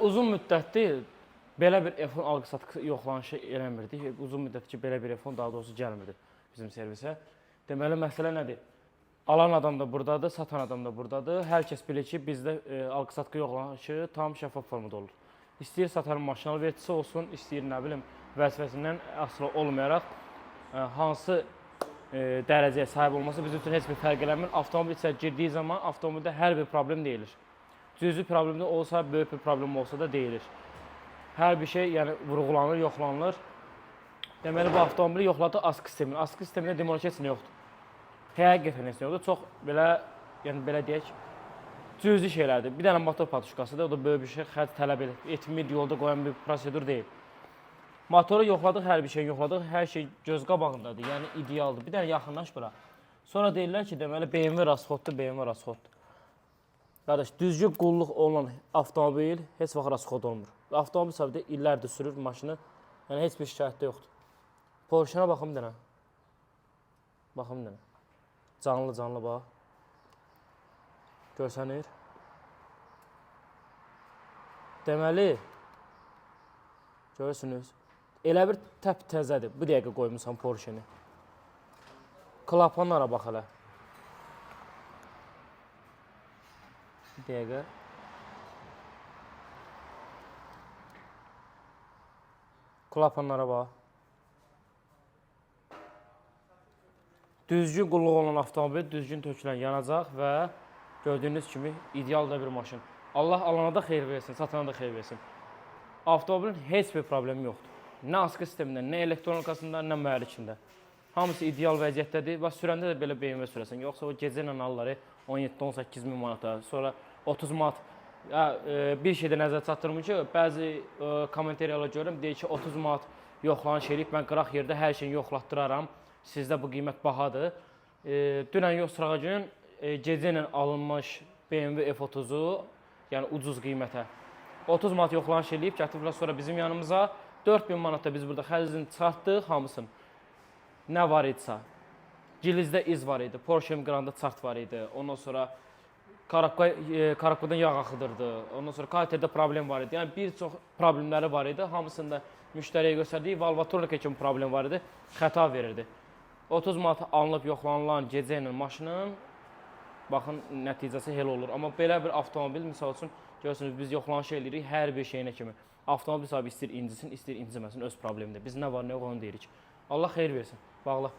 uzun müddətdir belə bir F10 alqı-satqı yoxlanışı eləmirdik. Uzun müddətdir ki, belə bir F10 daha doğrusu gəlmirdi bizim servisə. Deməli, məsələ nədir? Alan adam da buradadır, satan adam da buradadır. Hər kəs bilir ki, bizdə alqı-satqı yoxlanışı tam şəffaf formada olur. İstəyir satanın maşinalı vertisi olsun, istəyir nə bilim vəzifəsindən asılı olmayaraq hansı dərəcəyə sahib olması bizim üçün heç bir fərq eləmir. Avtomobil içəri girdiyi zaman avtomobildə hər bir problem deyilir. Cüzi problemdə olsa, böyük bir problem olsa da deyilir. Hər bir şey yəni vurğulanır, yoxlanılır. Deməli, bu avtomobili yoxladı askı sistemini. Askı sistemində demolka heç nə yoxdur. Həqiqətən heç nə yoxdur. Çox belə, yəni belə deyək, cüzi şeylərdir. Bir dənə motor patuşkasıdır, o da böyük bir şey xərc tələb etmir, yolda qoyan bir prosedur deyil. Motoru yoxladıq, hər bir şey yoxladıq, hər şey göz qabağındadır, yəni idealdır. Bir dənə yaxınlaş bura. Sonra deyirlər ki, deməli, BMW rasxoddur, BMW rasxoddur. Qardaş, düzgün qulluq olunan avtomobil heç vaxt rasxod olmur. Avtomobil sahibi illərdir sürür maşını, yəni heç bir şikayətdə yoxdur. Porsche'na baxım bir dənə. Baxım bir dənə. Canlı bax. Görsənir. Deməli, görürsünüz. Elə bir təp təzədir. Bu dəqiqə qoymusan Porsche'ni. Klapanlara bax hələ. Bir dəqiqə. Klapanlara bax. Düzgün qulluq olan avtomobil, düzgün tökülən yanacaq və gördüyünüz kimi ideal da bir maşın. Allah alana da xeyir versin, satana da xeyir versin. Avtomobilin heç bir problemi yoxdur. Nə askı sistemində, nə elektronikasında, nə mühərrikində. Hamısı ideal vəziyyətdədir. Bax, sürəndə də belə BMW sürəsən. Yoxsa o gecə ilə alları 17-18 min manata, sonra 30 manat. Bir şeydə nəzər çatdırmır ki, bəzi kommentariyala görürəm, deyir ki, 30 manat yoxlanış edib, mən qıraq yerdə hər şeyi yoxlatdıraram. Sizdə bu qiymət bahadır. Dünən yox, sırağa gün gecə ilə alınmış BMW F30-u, yəni ucuz qiymətə 30 manat yoxlanış edib, gətiriblər sonra bizim yanımıza. 4000 manatda biz burada xərcini çıxartdıq hamısını. Nə var idisə? Gilizdə iz var idi, Porsche Migranda çart var idi. Ondan sonra Karakkodan yağ axıdırdı. Ondan sonra kaliterdə problem var idi. Yəni bir çox problemləri var idi. Hamısında müştəriyə göstərdiyi valvatorika kimi problem var idi. Xəta verirdi. 30 manat alınıb yoxlanılan gecə ilə maşının baxın nəticəsi hel olur. Amma belə bir avtomobil misal üçün görürsünüz biz yoxlanış edirik hər bir şeyinə kimi. Avtomobil sahibi istəyir incisin, istəyir inciməsin öz problemidir. Biz nə var, nə yox onu deyirik. Allah xeyir versin. Bağla.